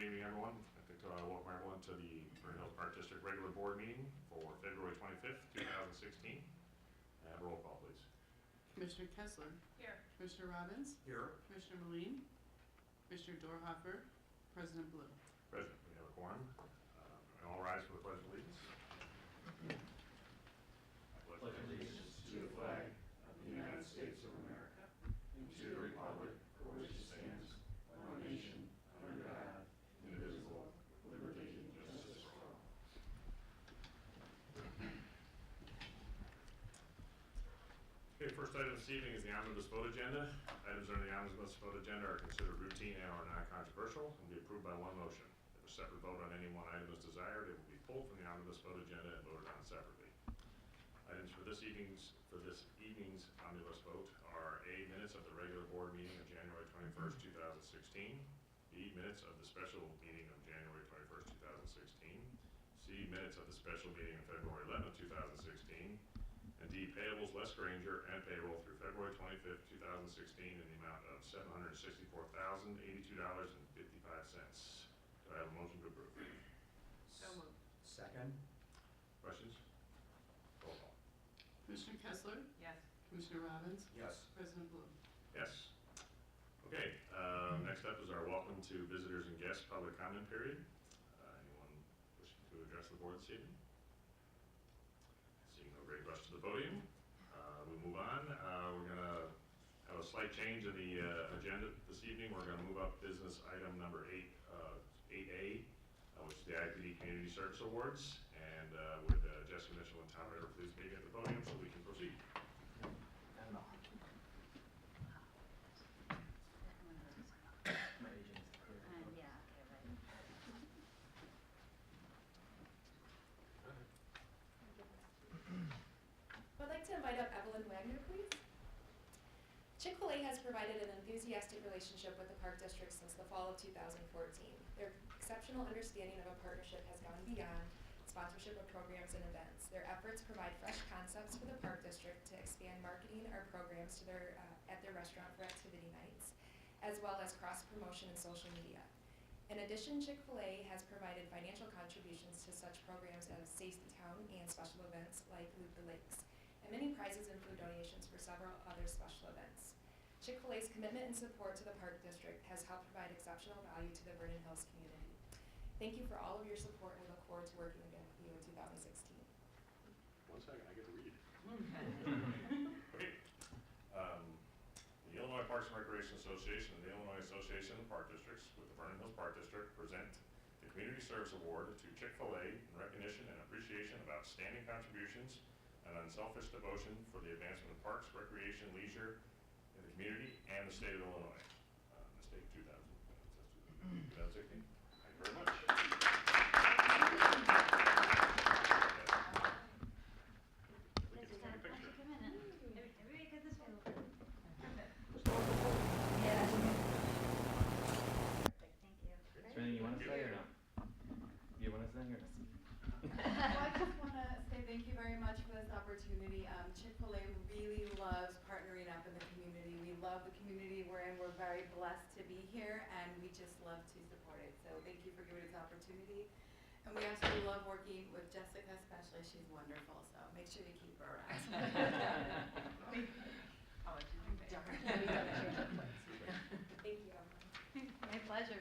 evening, everyone. I'd like to welcome everyone to the Vernon Hills Park District regular board meeting for February 25th, 2016. Have a roll call, please. Commissioner Kessler. Here. Commissioner Robbins. Here. Commissioner Moline. Commissioner Dorhofer. President Blue. President, we have a quorum. And all rise for the Pledge of Allegiance. I pledge allegiance to the flag of the United States of America and to the republic for which it stands, one nation, under God, indivisible, with liberty and justice for all. Okay, first item this evening is the omnibus vote agenda. Items under the omnibus vote agenda are considered routine and or non-controversial and be approved by one motion. If a separate vote on any one item is desired, it will be pulled from the omnibus vote agenda and voted on separately. Items for this evening's omnibus vote are A, minutes of the regular board meeting of January 21st, 2016. B, minutes of the special meeting of January 21st, 2016. C, minutes of the special meeting of February 11th, 2016. And D, payables Les Granger and payroll through February 25th, 2016 in the amount of $764,082.55. Do I have a motion to approve? So moved. Second. Questions? Roll call. Commissioner Kessler. Yes. Commissioner Robbins. Yes. President Blue. Yes. Okay, next up is our welcome to visitors and guests public comment period. Anyone wishing to address the board this evening? Seeing no great rush to the podium, we'll move on. We're going to have a slight change in the agenda this evening. We're going to move up business item number 8A, which is the IPD Community Service Awards. And would Jesse Mitchell and Tom Ritter please meet at the podium so we can proceed. I'd like to invite up Evelyn Wagner, please. Chick-fil-A has provided an enthusiastic relationship with the Park District since the fall of 2014. Their exceptional understanding of a partnership has gone beyond sponsorship of programs and events. Their efforts provide fresh concepts for the Park District to expand marketing or programs to at their restaurant for activity nights, as well as cross-promotion in social media. In addition, Chick-fil-A has provided financial contributions to such programs as Safety Town and special events like Loop the Lakes, and many prizes and food donations for several other special events. Chick-fil-A's commitment and support to the Park District has helped provide exceptional value to the Vernon Hills community. Thank you for all of your support, and we look forward to working again with you in 2016. 1 second, I get to read. Okay. The Illinois Parks and Recreation Association and the Illinois Association of Park Districts with the Vernon Hills Park District present the Community Service Award to Chick-fil-A in recognition and appreciation of outstanding contributions and unselfish devotion for the advancement of parks, recreation, leisure in the community and the state of Illinois. The state of 2016. Thank you very much. We can take a picture. Everybody get this one. Perfect. Thank you. Is there anything you want to say or no? You want to say or no? Well, I just want to say thank you very much for this opportunity. Chick-fil-A really loves partnering up in the community. We love the community we're in. We're very blessed to be here, and we just love to support it. So thank you for giving us the opportunity. And we actually love working with Jessica especially. She's wonderful, so make sure you keep her around. I'll let you do that. Thank you. My pleasure.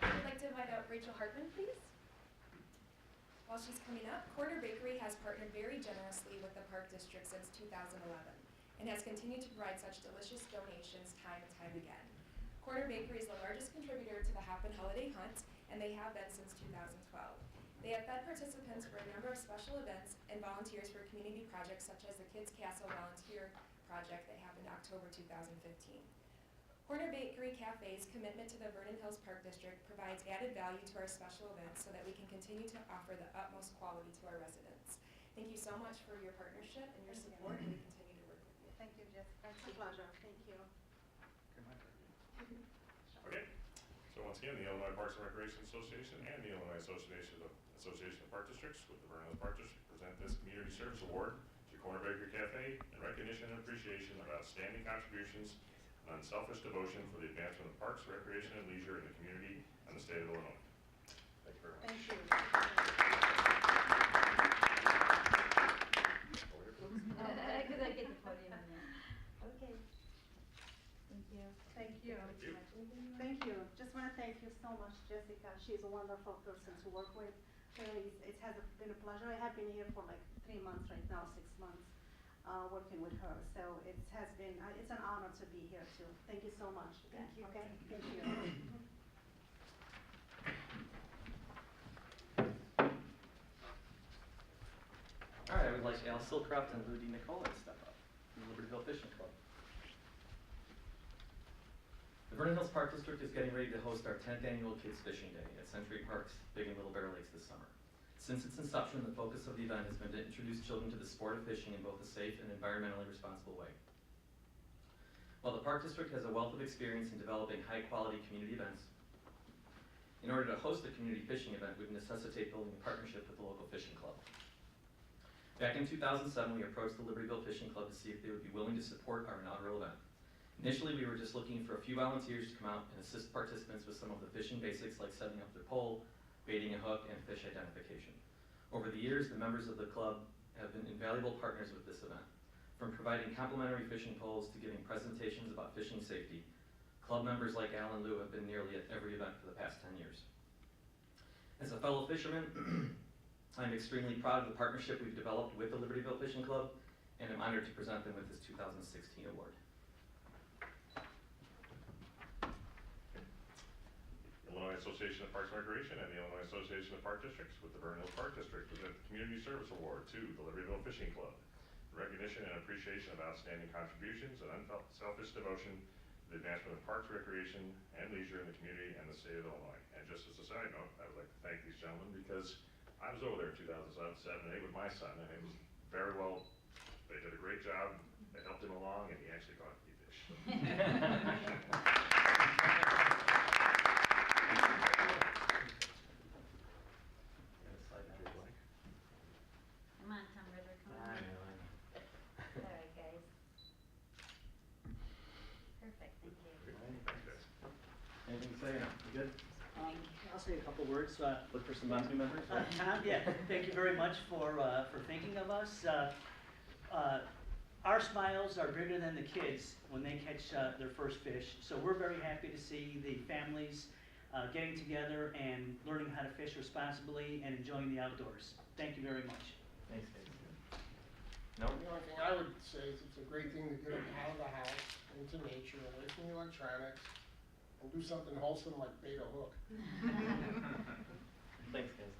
I'd like to invite out Rachel Hartman, please. While she's coming up, Corner Bakery has partnered very generously with the Park District since 2011 and has continued to provide such delicious donations time and time again. Corner Bakery is the largest contributor to the Happen Holiday Hunt, and they have been since 2012. They have fed participants for a number of special events and volunteers for community projects such as the Kids Castle Volunteer Project that happened in October 2015. Corner Bakery Cafe's commitment to the Vernon Hills Park District provides added value to our special events so that we can continue to offer the utmost quality to our residents. Thank you so much for your partnership and your support, and we continue to work with you. Thank you, Jessica. It's a pleasure. Thank you. Okay, so once again, the Illinois Parks and Recreation Association and the Illinois Association of Park Districts with the Vernon Hills Park District present this Community Service Award to Corner Bakery Cafe in recognition and appreciation of outstanding contributions an unselfish devotion for the advancement of parks, recreation, and leisure in the community and the state of Illinois. Thank you very much. Thank you. Over here, please. Because I get the podium in there. Okay. Thank you. Thank you. Thank you. Thank you. Just want to thank you so much, Jessica. She's a wonderful person to work with. Really, it has been a pleasure. I have been here for like 3 months right now, 6 months, working with her. So it has been, it's an honor to be here too. Thank you so much. Thank you. Okay? Thank you. All right, I would like Al Silcroft and Lou DiNicola to step up from the Libertyville Fishing Club. The Vernon Hills Park District is getting ready to host our 10th annual Kids Fishing Day at Century Park's Big and Little Bear Lakes this summer. Since its inception, the focus of the event has been to introduce children to the sport of fishing in both a safe and environmentally responsible way. While the Park District has a wealth of experience in developing high-quality community events, in order to host a community fishing event, we would necessitate building a partnership with the local fishing club. Back in 2007, we approached the Libertyville Fishing Club to see if they would be willing to support our inaugural event. Initially, we were just looking for a few volunteers to come out and assist participants with some of the fishing basics like setting up their pole, baiting a hook, and fish identification. Over the years, the members of the club have been invaluable partners with this event. From providing complimentary fishing poles to giving presentations about fishing safety, club members like Al and Lou have been nearly at every event for the past 10 years. As a fellow fisherman, I'm extremely proud of the partnership we've developed with the Libertyville Fishing Club, and I'm honored to present them with this 2016 award. Illinois Association of Parks and Recreation and the Illinois Association of Park Districts with the Vernon Hills Park District present the Community Service Award to the Libertyville Fishing Club. In recognition and appreciation of outstanding contributions and unselfish devotion to the advancement of parks, recreation, and leisure in the community and the state of Illinois. And just as a side note, I would like to thank these gentlemen because I was over there in 2007 with my son, and it was very well, they did a great job. They helped him along, and he actually caught a few fish. So. Come on, Tom Ritter, come on. All right, guys. Perfect, thank you. Thanks, guys. Anything to say? No? You good? I'll say a couple words. Look for some new members? Tom, yeah, thank you very much for thinking of us. Our smiles are bigger than the kids when they catch their first fish. So we're very happy to see the families getting together and learning how to fish responsibly and enjoying the outdoors. Thank you very much. Thanks, guys. No? The only thing I would say is it's a great thing to get them out of the house, into nature, away from the electronics, and do something wholesome like bait a hook. Thanks, guys.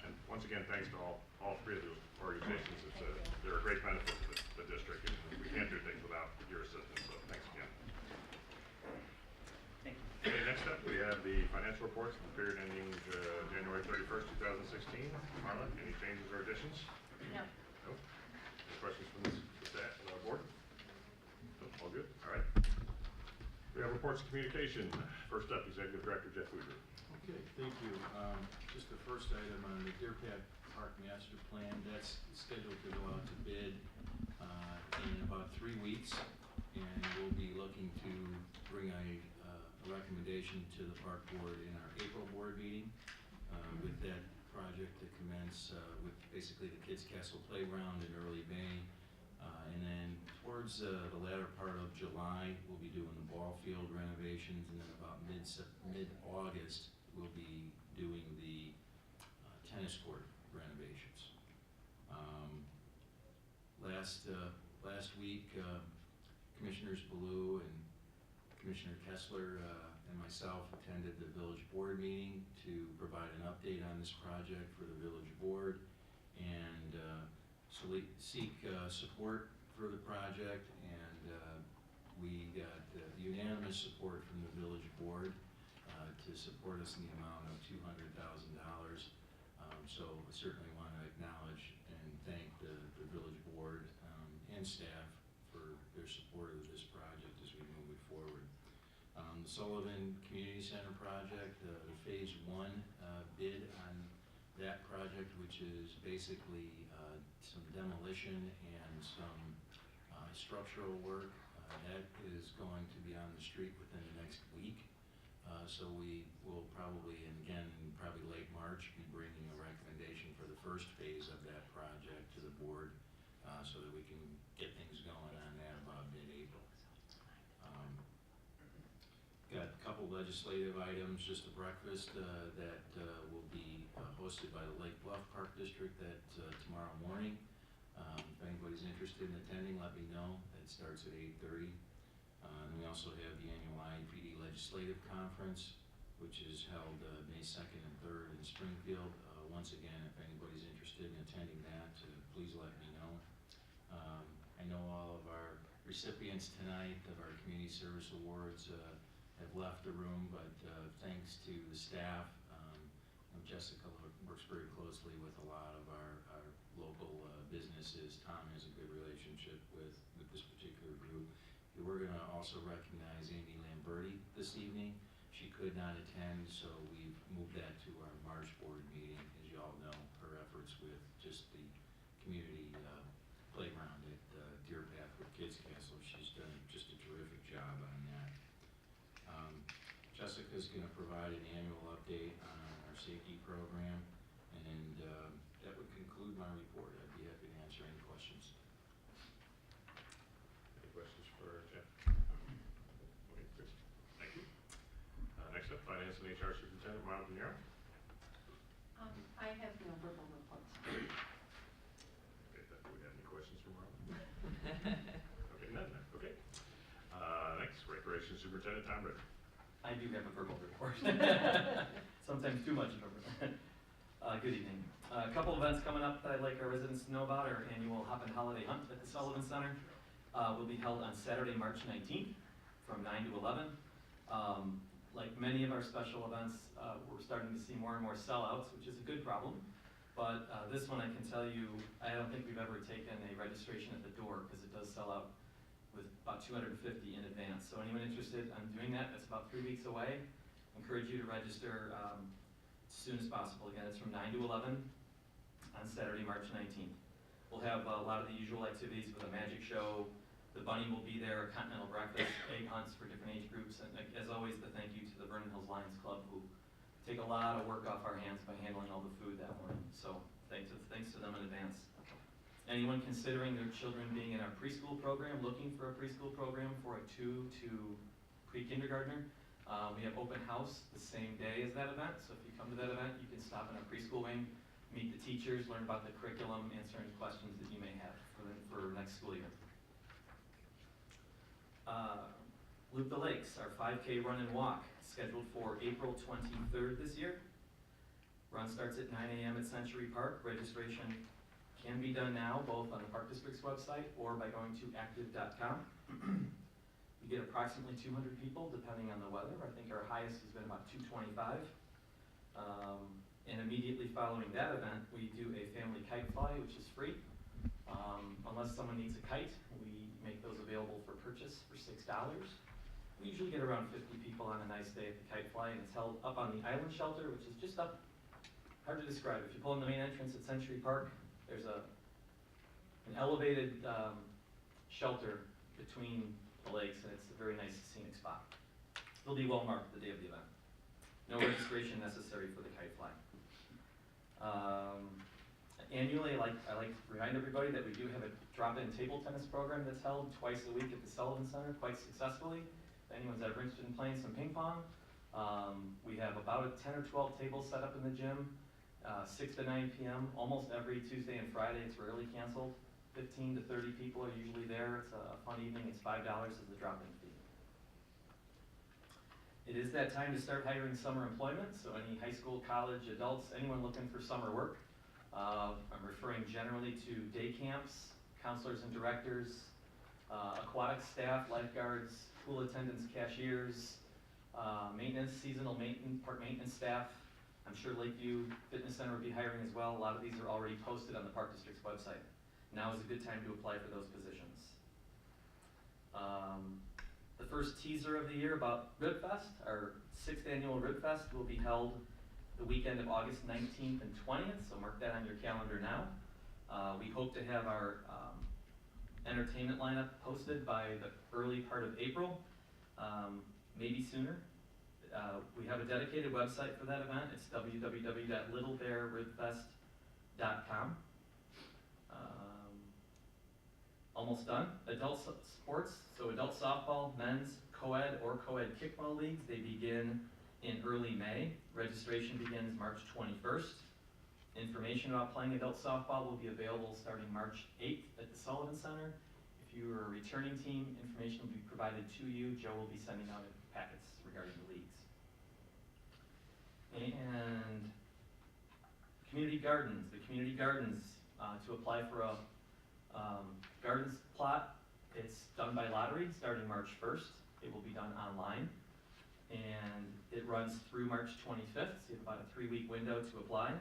And once again, thanks to all three of those organizations. They're a great benefit to the district, and we can't do things without your assistance, so thanks again. Thank you. Okay, next up, we have the financial reports for the period ending January 31st, 2016. Marla, any changes or additions? No. No? Any questions from the staff, board? No, all good? All right. We have reports of communication. First up, Executive Director Jeff Woodruff. Okay, thank you. Just the first item on the Deer Path Park Master Plan, that's scheduled to go out to bid in about 3 weeks, and we'll be looking to bring a recommendation to the park board in our April board meeting with that project to commence with basically the Kids Castle Playground in early May. And then towards the latter part of July, we'll be doing the ball field renovations, and then about mid-August, we'll be doing the tennis court renovations. Last week, Commissioners Ballou and Commissioner Kessler and myself attended the village board meeting to provide an update on this project for the village board and seek support for the project, and we got unanimous support from the village board to support us in the amount of $200,000. So I certainly want to acknowledge and thank the village board and staff for their support of this project as we move it forward. The Sullivan Community Center project, the phase 1 bid on that project, which is basically some demolition and some structural work, That is going to be on the street within the next week. So we will probably, and again, probably late March, be bringing a recommendation for the first phase of that project to the board so that we can get things going on that about mid-April. Got a couple legislative items, just a breakfast that will be hosted by the Lake Bluff Park District tomorrow morning. If anybody's interested in attending, let me know. It starts at 8:30. And we also have the annual IEPD Legislative Conference, which is held May 2nd and 3rd in Springfield. Once again, if anybody's interested in attending that, please let me know. I know all of our recipients tonight of our Community Service Awards have left the room, but thanks to the staff, Jessica works very closely with a lot of our local businesses. Tom has a good relationship with this particular group. We're going to also recognize Amy Lamberti this evening. She could not attend, so we've moved that to our March board meeting. As you all know, her efforts with just the community playground at Deer Path with Kids Castle, she's done just a terrific job on that. Jessica's going to provide an annual update on our safety program, and that would conclude my report. I'd be happy to answer any questions. Any questions for Jeff? Okay, good. Thank you. Next up, Finance and HR Superintendent Marla Pinheiro. I have no verbal reports. Okay, do we have any questions for Marla? Okay, none. Okay. Next, Recreation Superintendent Tom Ritter. I do have a verbal report. Sometimes too much of a report. Good evening. A couple events coming up that I'd like our residents to know about. Our annual Hop and Holiday Hunt at the Sullivan Center will be held on Saturday, March 19th from 9 to 11. Like many of our special events, we're starting to see more and more sellouts, which is a good problem. But this one, I can tell you, I don't think we've ever taken a registration at the door because it does sell out with about 250 in advance. So anyone interested in doing that, that's about 3 weeks away. Encourage you to register as soon as possible. Again, it's from 9 to 11 on Saturday, March 19th. We'll have a lot of the usual activities with a magic show. The bunny will be there, a continental breakfast, egg hunts for different age groups, and as always, the thank you to the Vernon Hills Lions Club, who take a lot of work off our hands by handling all the food that morning. So thanks to them in advance. Anyone considering their children being in our preschool program, looking for a preschool program for a 2 to pre-kindergartner, we have open house the same day as that event. So if you come to that event, you can stop in our preschool wing, meet the teachers, learn about the curriculum, answer any questions that you may have for next school year. Loop the Lakes, our 5K run and walk, scheduled for April 23rd this year. Run starts at 9 a.m. at Century Park. Registration can be done now, both on the Park District's website or by going to active.com. We get approximately 200 people, depending on the weather. I think our highest has been about 225. And immediately following that event, we do a family kite fly, which is free. Unless someone needs a kite, we make those available for purchase for $6. We usually get around 50 people on a nice day at the kite fly, and it's held up on the island shelter, which is just up, hard to describe. If you pull in the main entrance at Century Park, there's an elevated shelter between the lakes, and it's a very nice scenic spot. It'll be well marked the day of the event. No registration necessary for the kite fly. Annually, I like to remind everybody that we do have a drop-in table tennis program that's held twice a week at the Sullivan Center quite successfully. If anyone's ever interested in playing some ping pong, we have about 10 or 12 tables set up in the gym, 6 to 9 p.m. almost every Tuesday and Friday. It's rarely canceled. 15 to 30 people are usually there. It's a fun evening. It's $5 as the drop-in fee. It is that time to start hiring summer employment, so any high school, college, adults, anyone looking for summer work. I'm referring generally to day camps, counselors and directors, aquatic staff, lifeguards, pool attendants, cashiers, maintenance, seasonal park maintenance staff. I'm sure Lakeview Fitness Center would be hiring as well. A lot of these are already posted on the Park District's website. Now is a good time to apply for those positions. The first teaser of the year about Ribfest, our 6th annual Ribfest, will be held the weekend of August 19th and 20th, so mark that on your calendar now. We hope to have our entertainment lineup posted by the early part of April, maybe sooner. We have a dedicated website for that event. It's www.littlebearribfest.com. Almost done. Adult sports, so adult softball, men's, co-ed or co-ed kickball leagues, they begin in early May. Registration begins March 21st. Information about playing adult softball will be available starting March 8th at the Sullivan Center. If you are a returning team, information will be provided to you. Joe will be sending out packets regarding the leagues. And community gardens. The community gardens, to apply for a gardens plot, it's done by lottery starting March 1st. It will be done online. And it runs through March 25th, so you have about a 3-week window to apply.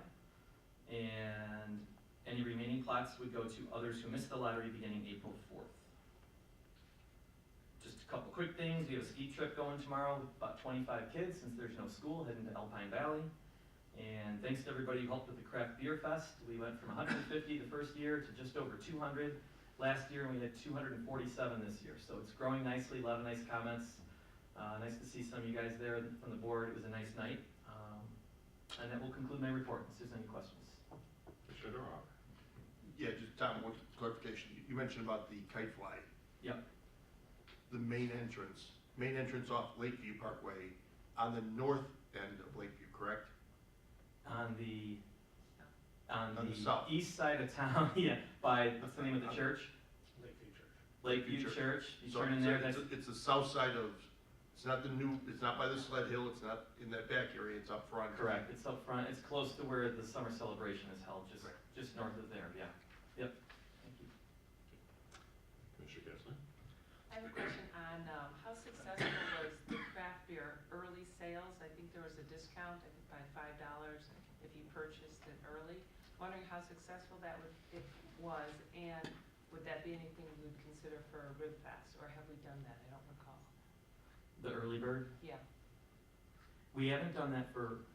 And any remaining plots would go to others who missed the lottery beginning April 4th. Just a couple quick things. We have a ski trip going tomorrow with about 25 kids since there's no school, heading to Alpine Valley. And thanks to everybody who helped with the Craft Beer Fest. We went from 150 the first year to just over 200 last year, and we had 247 this year. So it's growing nicely, a lot of nice comments. Nice to see some of you guys there from the board. It was a nice night. And that will conclude my report, unless there's any questions. Commissioner Doral. Yeah, just Tom, one clarification. You mentioned about the kite fly. Yep. The main entrance off Lakeview Parkway on the north end of Lakeview, correct? On the south. east side of town, yeah, by, what's the name of the church? Lakeview Church. Lakeview Church. You So turn in there, that's, it's the south side of, it's not by the sled hill, it's not in that back area, it's up front. correct, it's up front, it's close to where the summer celebration is held, just north of there, yeah. Yep, thank you. Commissioner Kessler. I have a question on how successful was the craft beer early sales? I think there was a discount, I think by $5 if you purchased it early. Wondering how successful it was, and would that be anything we would consider for a Rib Fest, or have we done that? I don't recall. The early bird? Yeah. We haven't done that for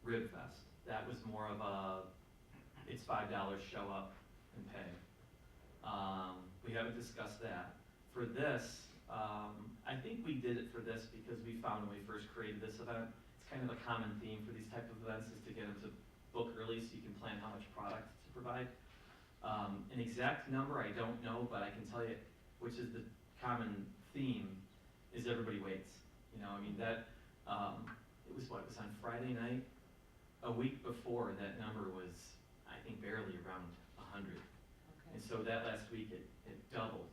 Rib Fest. That was more of a, it's $5, show up and pay. We haven't discussed that. For this, I think we did it for this because we found when we first created this event, it's kind of a common theme for these type of events is to get them to book early so you can plan how much product to provide. An exact number I don't know, but I can tell you which is the common theme is everybody waits. You know, I mean that, it was on Friday night? A week before, that number was, I think, barely around 100. Okay. And so that last week, it doubled.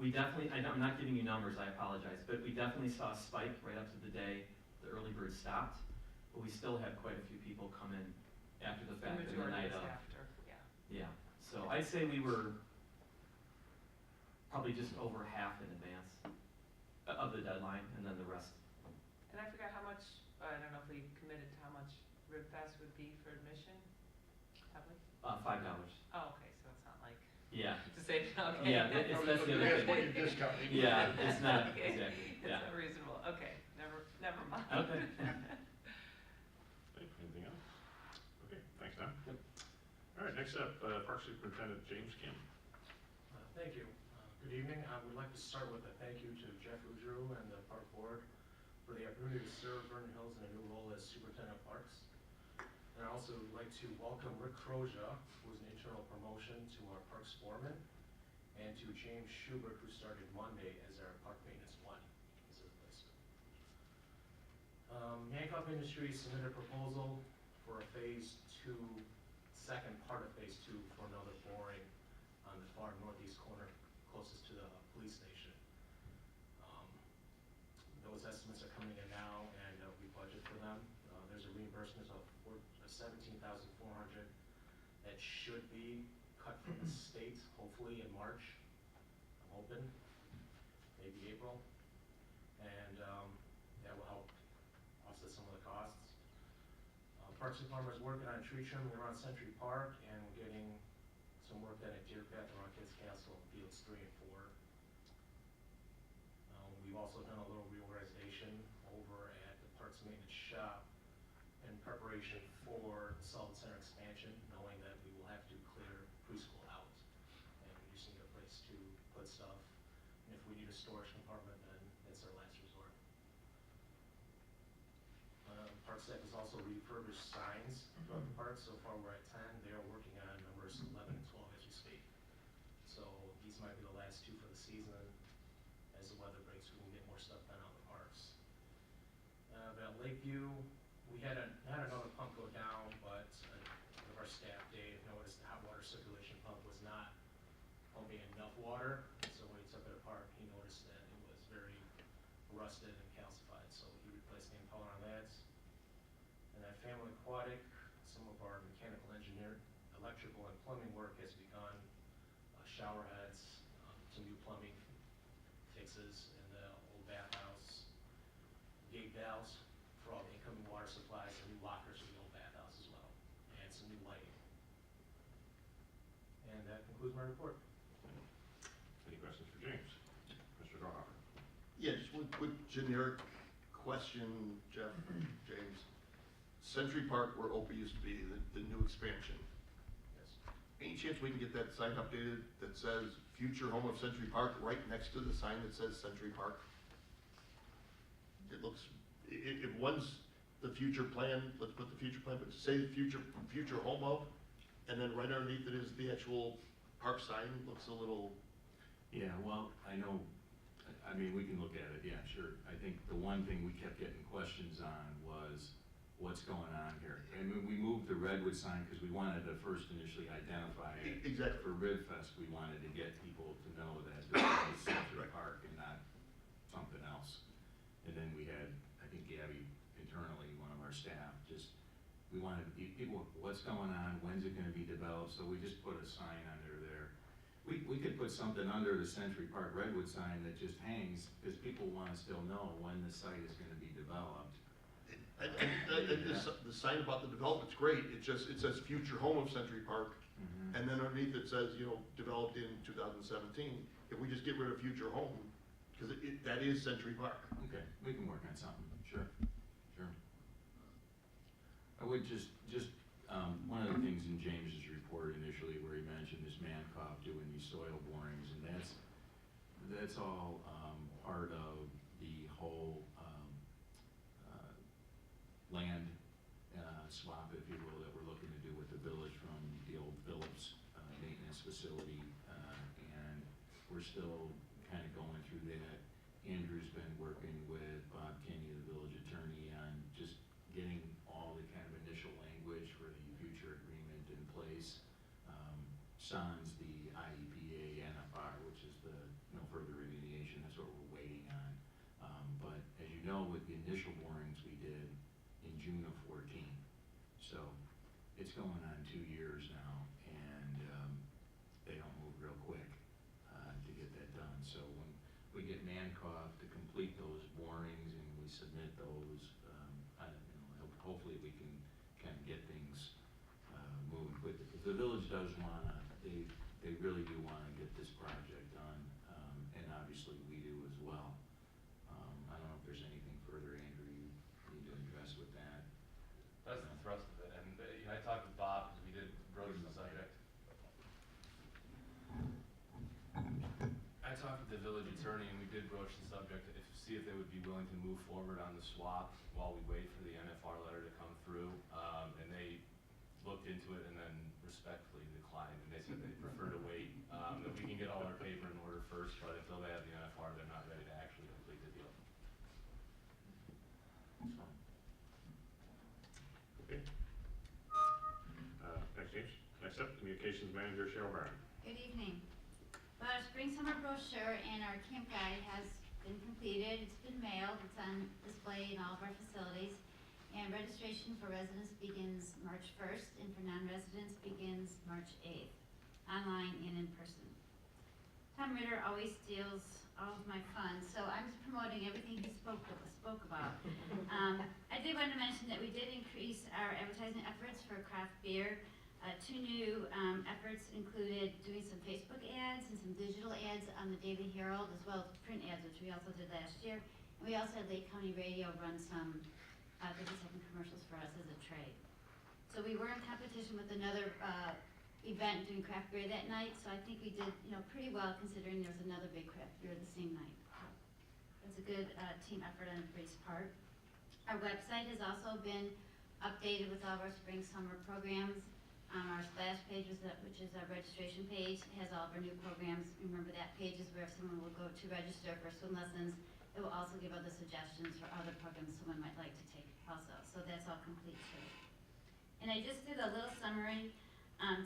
We definitely, I'm not giving you numbers, I apologize, but we definitely saw a spike right up to the day the early bird stopped, but we still had quite a few people come in after the fact, and the night of. After, yeah. Yeah, so I'd say we were probably just over half in advance of the deadline, and then the rest. And I forgot how much, I don't know if we committed to how much Rib Fest would be for admission, have we? $5. Oh, okay, so it's not like, Yeah. to say, okay. Yeah, that's the other That's what thing. you're discounting. Yeah, it's not, Okay. exactly, It's yeah. not reasonable, okay, never mind. Okay. Okay, anything else? Okay, thanks, Tom. Yep. All right, next up, Park Superintendent James Kim. Thank you. Good evening. I would like to start with a thank you to Jeff Udrew and the Park Board for the opportunity to serve Vernon Hills in a new role as Superintendent of Parks. And I also would like to welcome Rick Croja, who is an internal promotion, to our Parks Foreman, and to James Schubert, who started Monday as our Park Maintenance 1 as a replacement. Hancock Industries submitted a proposal for a Phase 2, second part of Phase 2 for another boring on the far northeast corner closest to the police station. Those estimates are coming in now, and we budget for them. There's a reimbursement of $17,400 that should be cut from the state, hopefully in March. I'm hoping, maybe April, and that will help offset some of the costs. Parks Department is working on tree trimming around Century Park, and we're getting some work done at Deer Path around Kids Castle and Fields 3 and 4. We've also done a little reorganization over at the Parks Maintenance Shop in preparation for the Sullivan Center expansion, knowing that we will have to clear preschool out. And we just need a place to stuff. And if we need a storage compartment, then it's our last resort. Park staff has also refurbished signs throughout the park. So far we're at 10. They are working on numbers 11 and 12 as we speak. So these might be the last two for the season. As the weather breaks, we can get more stuff done out in the parks. But at Lakeview, we had another pump go down, but one of our staff, Dave, noticed the hot water circulation pump was not pumping enough water. So when he took it apart, he noticed that it was very rusted and calcified. So he replaced the impeller on that. And at Family Aquatic, some of our mechanical engineer, electrical and plumbing work has begun. Shower heads, some new plumbing fixes in the old bathhouse, gate valves for all the incoming water supplies, and new lockers for the old bathhouse as well, and some new lighting. And that concludes my report. Any questions for James? Mr. Dorhofer? Yeah, just one quick generic question, Jeff, James. Century Park, where Opie used to be, the new expansion. Yes. Any chance we can get that sign updated that says future home of Century Park right next to the sign that says Century Park? It looks, if one's the future plan, let's put the future plan, but say the future home of, and then right underneath it is the actual park sign, looks a little. Yeah, well, I know, I mean, we can look at it, yeah, sure. I think the one thing we kept getting questions on was what's going on here. And we moved the redwood sign because we wanted to first initially identify it. Exactly. For Ridfest, we wanted to get people to know that this was Century Park and not something else. And then we had, I think Gabby internally, one of our staff, we wanted people, what's going on, when's it gonna be developed? So we just put a sign under there. We could put something under the Century Park redwood sign that just hangs because people wanna still know when the site is gonna be developed. The sign about the development's great, it says future home of Century Park, and then underneath it says, developed in 2017. If we just get rid of future home, because that is Century Park. Okay, we can work on something, sure. I would just one of the things in James's report initially where he mentioned this Mancoff doing these soil borings, and that's all part of the whole land swap, if you will, that we're looking to do with the village from the old Phillips maintenance facility, and we're still kind of going through that. Andrew's been working with Bob Kenny, the village attorney, on just getting all the kind of initial language for the future agreement in place. Sans the IEPA NFR, which is the no further remediation, that's what we're waiting on. But as you know, with the initial borings we did in June of 14. So it's going on 2 years now, and they don't move real quick to get that done. So when we get Mancoff to complete those borings and we submit those, hopefully we can kind of get things moving quickly. Because the village does wanna, they really do wanna get this project done, and obviously we do as well. I don't know if there's anything further, Andrew, you need to address with that. That's the thrust of it, and I talked with Bob, because we did broach the subject. I talked with the village attorney, and we did broach the subject, see if they would be willing to move forward on the swap while we wait for the NFR letter to come through, and they looked into it and then respectfully declined, and they said they'd prefer to wait, that we can get all our paper in order first, but until they have the NFR, they're not ready to actually complete the deal. That's fine. Okay. Thanks, James. Next up, Communications Manager Cheryl Vernon. Good evening. Well, our spring summer brochure and our camp guide has been completed. It's been mailed. It's on display in all of our facilities. And registration for residents begins March 1st, and for non-residents begins March 8th, online and in person. Tom Ritter always steals all of my fun, so I'm just promoting everything he spoke about. I did want to mention that we did increase our advertising efforts for craft beer. 2 new efforts included doing some Facebook ads and some digital ads on the Daily Herald, as well as print ads, which we also did last year. And we also had Lake County Radio run some 30-second commercials for us as a trade. So we were in competition with another event doing craft beer that night, so I think we did, pretty well considering there was another big craft beer the same night. So it's a good team effort on everybody's part. Our website has also been updated with all of our spring, summer programs. Our splash page, which is our registration page, has all of our new programs. Remember, that page is where someone will go to register for swim lessons. It will also give other suggestions for other programs someone might like to take also. So that's all complete too. And I just did a little summary,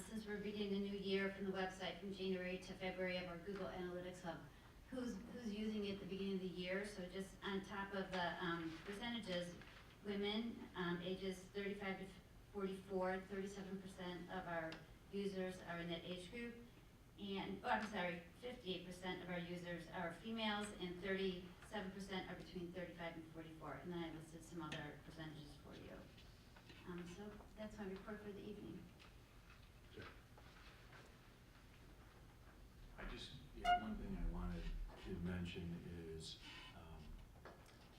since we're beginning the new year, from the website from January to February of our Google Analytics Hub. Who's using it at the beginning of the year? So just on top of the percentages, women ages 35 to 44, 37% of our users are in that age group. And, 58% of our users are females and 37% are between 35 and 44. And then I listed some other percentages for you. So that's my report for the evening. One thing I wanted to mention is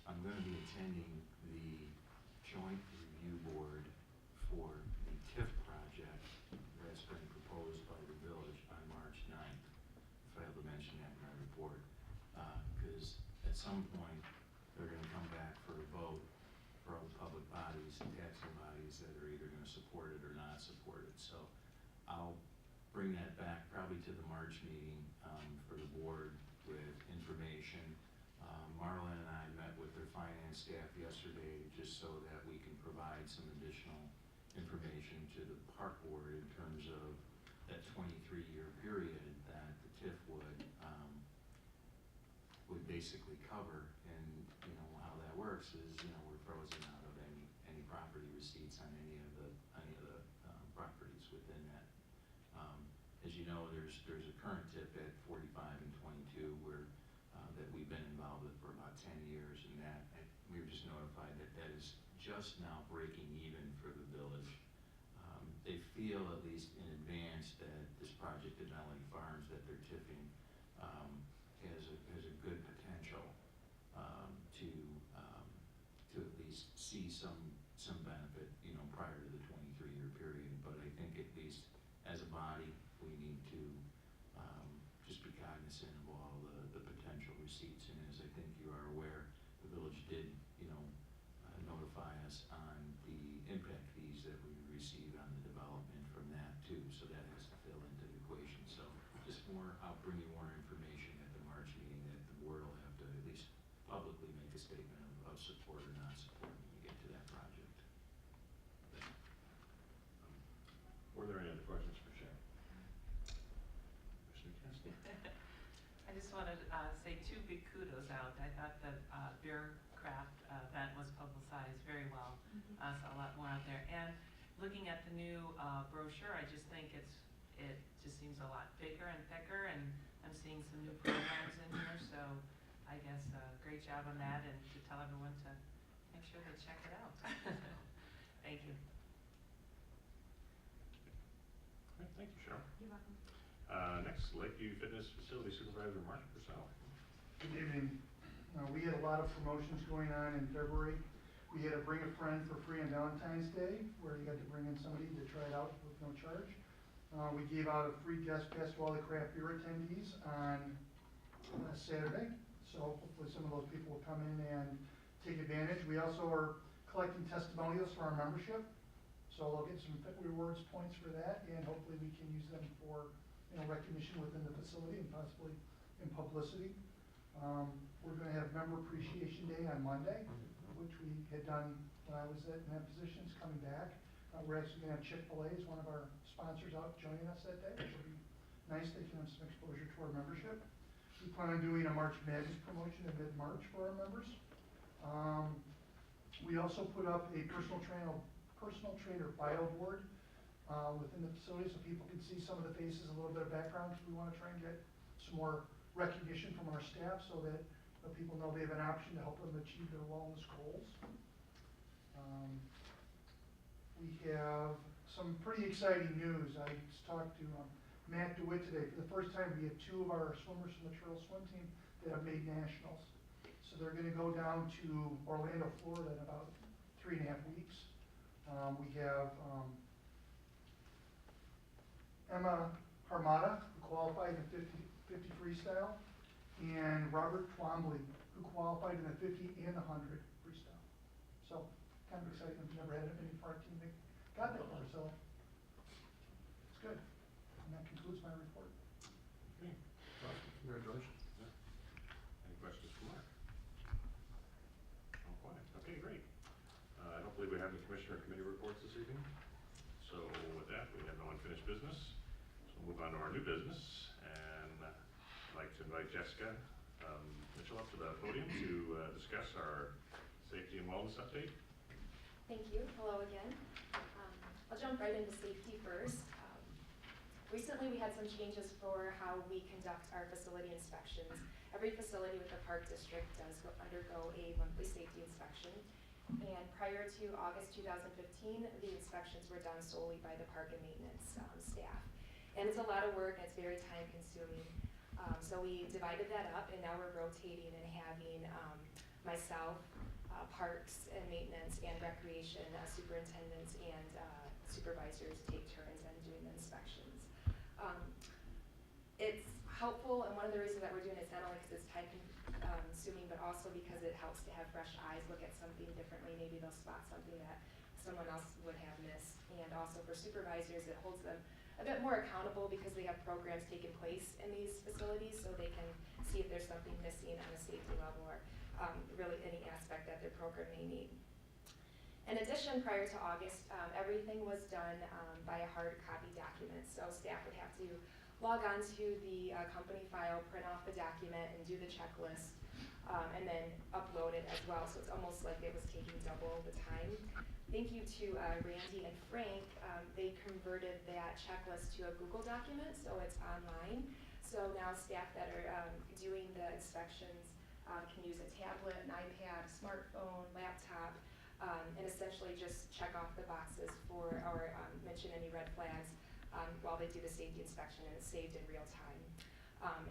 I'm going to be attending the joint review board for the TIF project that's been proposed by the village on March 9th. I failed to mention that in my report, because at some point they're going to come back for a vote for all the public bodies, taxing bodies that are either going to support it or not support it. So I'll bring that back probably to the March meeting for the board with information. Marlon and I met with their finance staff yesterday just so that we can provide some additional information to the park board in terms of that 23-year period that the TIF would basically cover. And how that works is we're frozen out of any property receipts on any of the properties within that. As you know, there's a current TIP at 45 and 22 where that we've been involved with for about 10 years, and we were just notified that is just now breaking even for the village. They feel, at least in advance, that this project at Melanie Farms that they're tipping has a good potential to at least see some benefit, prior to the 23-year period. But I think at least as a body, we need to just be cognizant of all the potential receipts. And as I think you are aware, the village did, notify us on the impact fees that we receive on the development from that too. So that has to fill into the equation. So I'll bring you more information at the March meeting that the board will have to at least publicly make a statement of support or not support when we get to that project. Were there any other questions for Sharon? Commissioner Kessler? I just wanted to say two big kudos out. I thought the beer craft event was publicized very well. Saw a lot more out there. And looking at the new brochure, I just think it just seems a lot bigger and thicker, and I'm seeing some new programs in here. So I guess great job on that, and to tell everyone to make sure they check it out. Thank you. Okay, thank you, Cheryl. You're welcome. Next, Lakeview Fitness Facility Supervisor Mark Purcell. Good evening. We had a lot of promotions going on in February. We had a Bring a Friend for free on Valentine's Day, where you got to bring in somebody to try it out with no charge. We gave out a free guest pass to all the craft beer attendees on Saturday. So hopefully some of those people will come in and take advantage. We also are collecting testimonials for our membership. So they'll get some rewards points for that, and hopefully we can use them for recognition within the facility and possibly in publicity. We're going to have Member Appreciation Day on Monday, which we had done when I was in that position. It's coming back. We're actually going to have Chick-fil-A as one of our sponsors out joining us that day, which will be nice. They can have some exposure to our membership. We plan on doing a March Madness promotion in mid-March for our members. We also put up a personal trainer bio board within the facility so people can see some of the faces, a little bit of background. We want to try and get some more recognition from our staff so that people know they have an option to help them achieve their wellness goals. We have some pretty exciting news. I talked to Matt DeWitt today. For the first time, we have two of our swimmers from the trail swim team that have made nationals. So they're going to go down to Orlando, Florida in about 3.5 weeks. We have Emma Harmata, who qualified in the 50 freestyle, and Robert Twombly, who qualified in the 50 and 100 freestyle. So, kind of exciting. We've never had any part team that got that far, so it's good. And that concludes my report. Okay. Awesome. Congratulations. Any questions for Mark? Oh, quiet. Okay, great. I don't believe we have any commissioner committee reports this evening. So with that, we have no unfinished business. So we'll move on to our new business. And I'd like to invite Jessica Mitchell up to the podium to discuss our safety and wellness update. Thank you. Hello again. I'll jump right into safety first. Recently, we had some changes for how we conduct our facility inspections. Every facility with the Park District does undergo a monthly safety inspection. And prior to August 2015, the inspections were done solely by the park and maintenance staff. And it's a lot of work, and it's very time consuming. So we divided that up, and now we're rotating and having myself, parks and maintenance and recreation superintendents and supervisors take turns on doing the inspections. It's helpful, and one of the reasons that we're doing it is not only because it's time consuming, but also because it helps to have fresh eyes look at something differently. Maybe they'll spot something that someone else would have missed. And also for supervisors, it holds them a bit more accountable because they have programs taking place in these facilities, so they can see if there's something missing on a safety level or really any aspect that their program may need. In addition, prior to August, everything was done by a hard copy document. So staff would have to log on to the company file, print off the document, and do the checklist, and then upload it as well. So it's almost like it was taking double the time. Thank you to Randy and Frank. They converted that checklist to a Google document, so it's online. So now staff that are doing the inspections can use a tablet, an iPad, smartphone, laptop, and essentially just check off the boxes for or mention any red flags while they do the safety inspection, and it's saved in real time.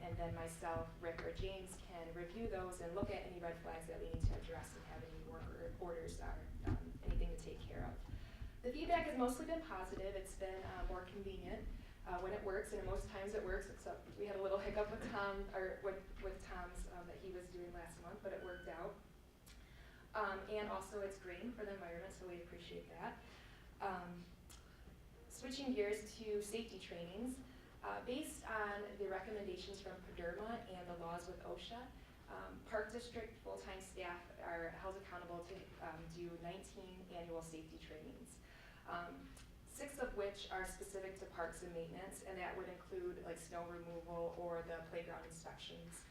And then myself, Rick, or James can review those and look at any red flags that we need to address and have any work orders or anything to take care of. The feedback has mostly been positive. It's been more convenient when it works, and most times it works, except we had a little hiccup with Tom, or with Tom's that he was doing last month, but it worked out. And also it's green for the environment, so we appreciate that. Switching gears to safety trainings, based on the recommendations from PDERMA and the laws with OSHA, Park District full-time staff are held accountable to do 19 annual safety trainings, 6 of which are specific to parks and maintenance, and that would include like snow removal or the playground inspections.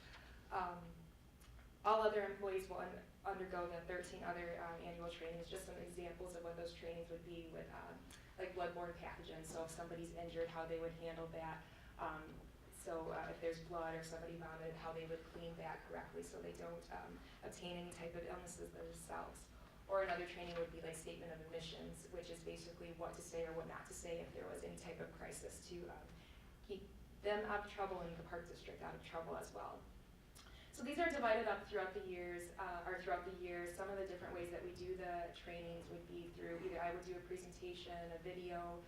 All other employees will undergo the 13 other annual trainings. Just some examples of what those trainings would be with like bloodborne pathogens. So if somebody's injured, how they would handle that. If there's blood or somebody vomited, how they would clean that correctly so they don't obtain any type of illnesses themselves. Or another training would be like statement of admissions, which is basically what to say or what not to say if there was any type of crisis to keep them out of trouble and the Park District out of trouble as well. So these are divided up throughout the years, Some of the different ways that we do the trainings would be through either I would do a presentation, a video,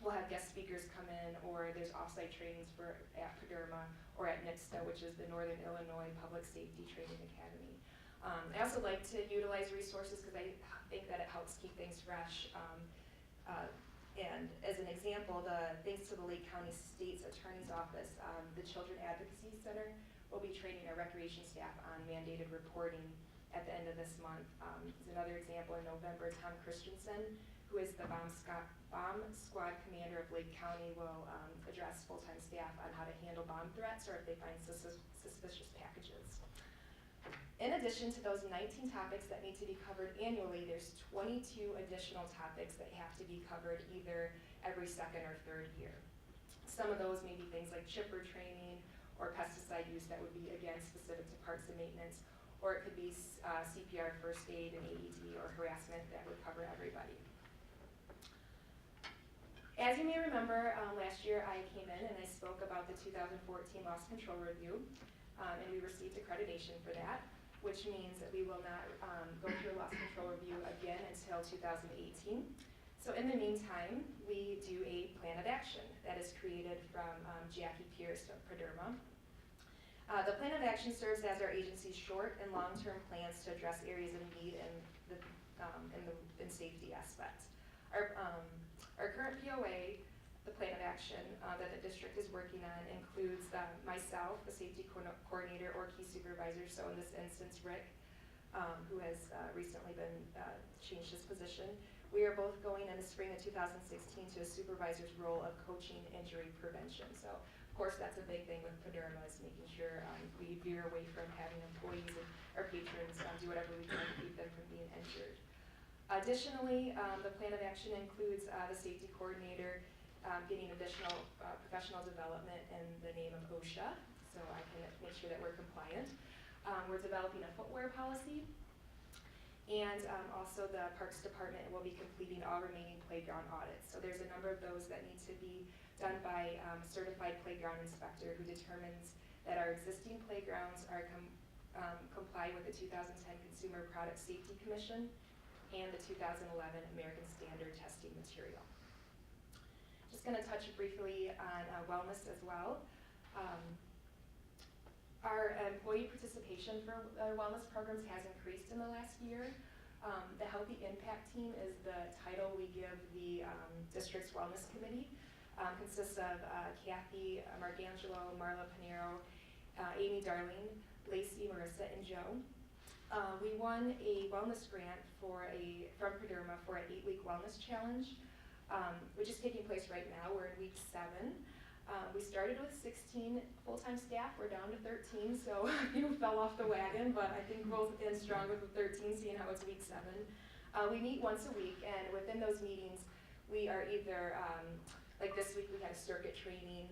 we'll have guest speakers come in, or there's offsite trainings at PDERMA or at NIPSTA, which is the Northern Illinois Public Safety Training Academy. I also like to utilize resources because I think that it helps keep things fresh. And as an example, thanks to the Lake County State's Attorney's Office, the Children Advocacy Center will be training our recreation staff on mandated reporting at the end of this month. As another example, in November, Tom Christensen, who is the bomb squad commander of Lake County, will address full-time staff on how to handle bomb threats or if they find suspicious packages. In addition to those 19 topics that need to be covered annually, there's 22 additional topics that have to be covered either every second or third year. Some of those may be things like chipper training or pesticide use that would be, again, specific to parks and maintenance, or it could be CPR, first aid, and AED, or harassment that would cover everybody. As you may remember, last year I came in and I spoke about the 2014 Loss Control Review, and we received accreditation for that, which means that we will not go through a loss control review again until 2018. So in the meantime, we do a plan of action that is created from Jackie Pierce of Proderma. The plan of action serves as our agency's short and long-term plans to address areas of need in safety aspects. Our current POA, the plan of action that the district is working on, includes myself, the safety coordinator or key supervisor, so in this instance Rick, who has recently been changed his position. We are both going in the spring of 2016 to a supervisor's role of coaching injury prevention. So of course that's a big thing with Proderma, is making sure we veer away from having employees and our patrons do whatever we can to keep them from being injured. Additionally, the plan of action includes the safety coordinator getting additional professional development in the name of OSHA, so I can make sure that we're compliant. We're developing a footwear policy, and also the Parks Department will be completing all remaining playground audits. So there's a number of those that need to be done by a certified playground inspector who determines that our existing playgrounds are comply with the 2010 Consumer Product Safety Commission and the 2011 American Standard Testing Material. Just going to touch briefly on wellness as well. Our employee participation for wellness programs has increased in the last year. The Healthy Impact Team is the title we give the district's wellness committee. Consists of Kathy Margangelo, Marla Pinero, Amy Darling, Lacey, Marissa, and Joe. We won a wellness grant from Proderma for an 8-week wellness challenge, which is taking place right now. We're in week 7. We started with 16 full-time staff. We're down to 13, so a few fell off the wagon, but I think we'll end strong with the 13, seeing how it's week 7. We meet once a week, and within those meetings, we are either, like this week we had a circuit training.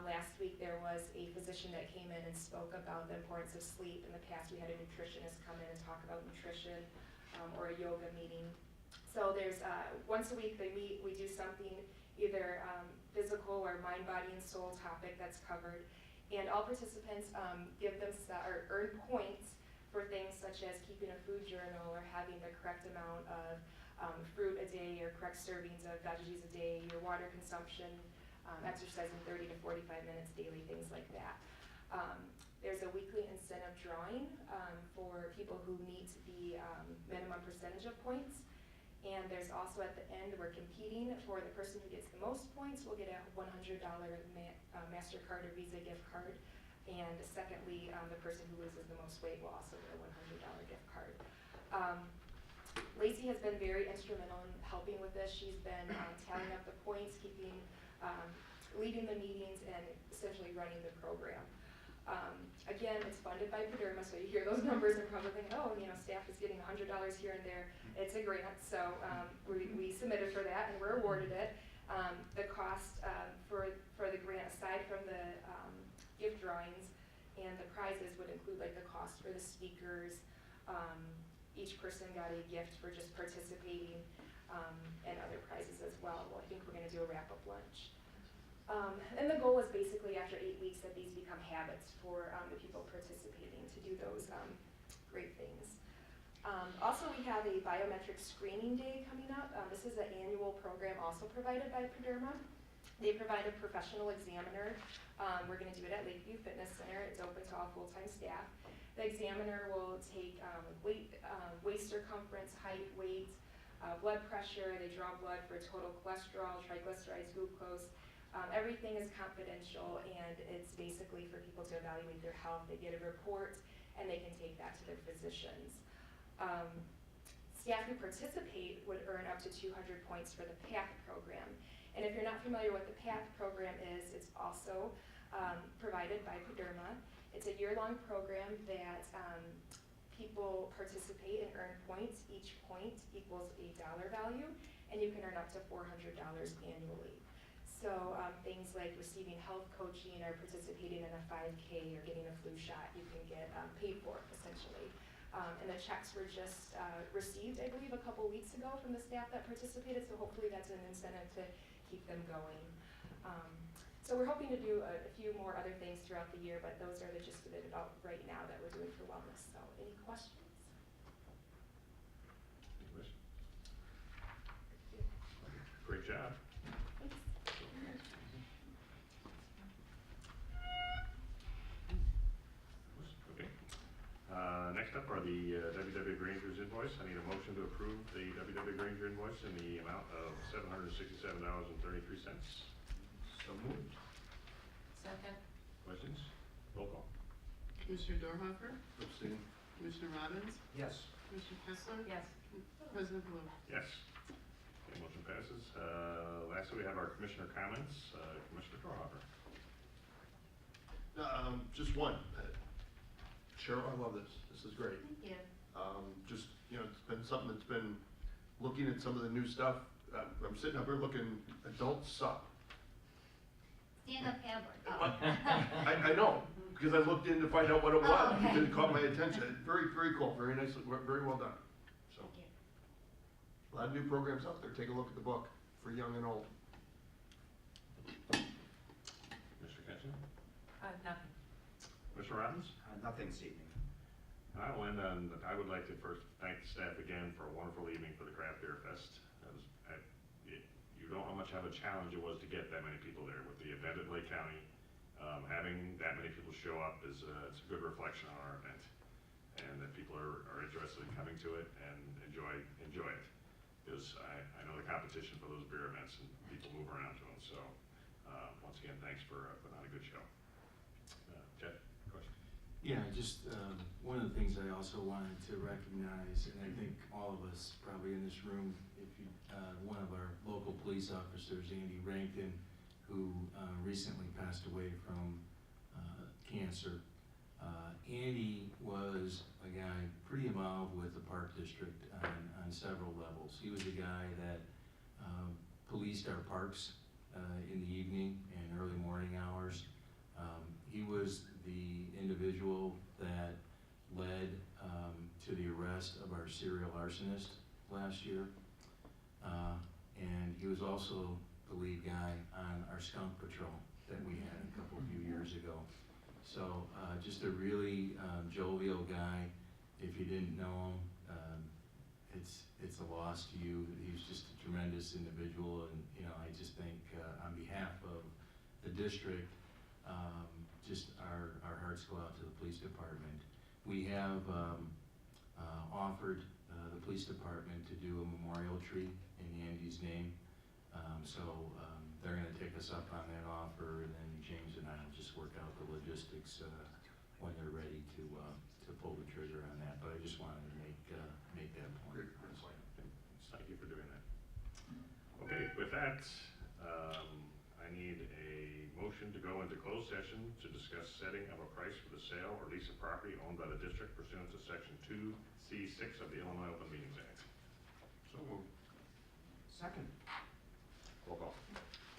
Last week there was a physician that came in and spoke about the importance of sleep. In the past we had a nutritionist come in and talk about nutrition, or a yoga meeting. So there's, once a week they meet, we do something, either physical or mind, body, and soul topic that's covered. And all participants earn points for things such as keeping a food journal or having the correct amount of fruit a day or correct servings of veggies a day, your water consumption, exercising 30 to 45 minutes daily, things like that. There's a weekly incentive drawing for people who meet the minimum percentage of points. And there's also at the end, we're competing for the person who gets the most points will get a $100 MasterCard or Visa gift card. And secondly, the person who loses the most weight will also get a $100 gift card. Lacey has been very instrumental in helping with this. She's been tallying up the points, leading the meetings, and essentially running the program. Again, it's funded by Proderma, so you hear those numbers and probably think, oh, staff is getting $100 here and there. It's a grant, so we submitted for that and we're awarded it. The cost for the grant, aside from the gift drawings and the prizes, would include like the cost for the speakers. Each person got a gift for just participating, and other prizes as well. I think we're going to do a wrap-up lunch. And the goal is basically after 8 weeks that these become habits for the people participating to do those great things. Also, we have a biometric screening day coming up. This is an annual program also provided by Proderma. They provide a professional examiner. We're going to do it at Lakeview Fitness Center. It's open to all full-time staff. The examiner will take waist circumference, height, weight, blood pressure. They draw blood for total cholesterol, triglycerides, glucose. Everything is confidential, and it's basically for people to evaluate their health. They get a report, and they can take that to their physicians. Staff who participate would earn up to 200 points for the PATH program. And if you're not familiar with the PATH program is, it's also provided by Proderma. It's a year-long program that people participate and earn points. Each point equals a dollar value, and you can earn up to $400 annually. So things like receiving health coaching or participating in a 5K or getting a flu shot, you can get paid for, essentially. And the checks were just received, I believe, a couple weeks ago from the staff that participated, so hopefully that's an incentive to keep them going. So we're hoping to do a few more other things throughout the year, but those are the gist of it about right now that we're doing for wellness. So any questions? Any questions? job. Okay. Next up are the WW Granger's invoice. I need a motion to approve the WW Granger invoice in the amount of $767.33. So moved. Second. Questions? Roll call. Commissioner Dorhoeffer? Abstain. Commissioner Robbins? Yes. Commissioner Kessler? Yes. President Blue? Yes. Okay, motion passes. Lastly, we have our commissioner comments. Commissioner Dorhoeffer. Just one. Cheryl, I love this. This is great. Thank you. Just, it's been something that's been, looking at some of the new stuff, I'm sitting up here looking, adults suck. Stand-up paddler. I know, because I looked in to find out what it was, Oh, okay. and it caught my attention. Very, very cool, very nicely, very well done. So, Thank you. a lot of new programs out there. Take a look at the book for young and old. Mr. Kessler? Nothing. Mr. Robbins? Nothing this evening. I will end on, I would like to first thank the staff again for a wonderful evening for the Craft Beer Fest. You don't know how much of a challenge it was to get that many people there with the event at Lake County. Having that many people show up is it's a good reflection on our event, and that people are interested in coming to it and enjoy it. Because I know the competition for those beer events and people move around to them. So once again, thanks for putting on a good show. Jeff, question? Yeah, just one of the things I also wanted to recognize, and I think all of us probably in this room, if you, one of our local police officers, Andy Rankin, who recently passed away from cancer. Andy was a guy pretty involved with the Park District on several levels. He was a guy that policed our parks in the evening and early morning hours. He was the individual that led to the arrest of our serial arsonist last year. And he was also the lead guy on our skunk patrol that we had a few years ago. So just a really jovial guy. If you didn't know him, it's a loss to you. He's just a tremendous individual, and I just think on behalf of the district, just our hearts go out to the police department. We have offered the police department to do a memorial tree in Andy's name. So they're going to take us up on that offer, and then James and I will just work out the logistics when they're ready to pull the trigger on that. But I just wanted to make that point. Thank you for doing that. Okay, with that, I need a motion to go into closed session to discuss setting of a price for the sale or lease of property owned by the district pursuant to Section 2C6 of the Illinois Open Meetings Act. So moved. Second. Roll call.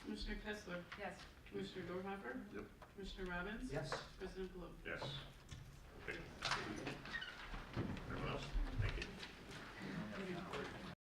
Commissioner Kessler? Yes. Commissioner Dorhoeffer? Yep. Commissioner Robbins? Yes. President Blue? Yes.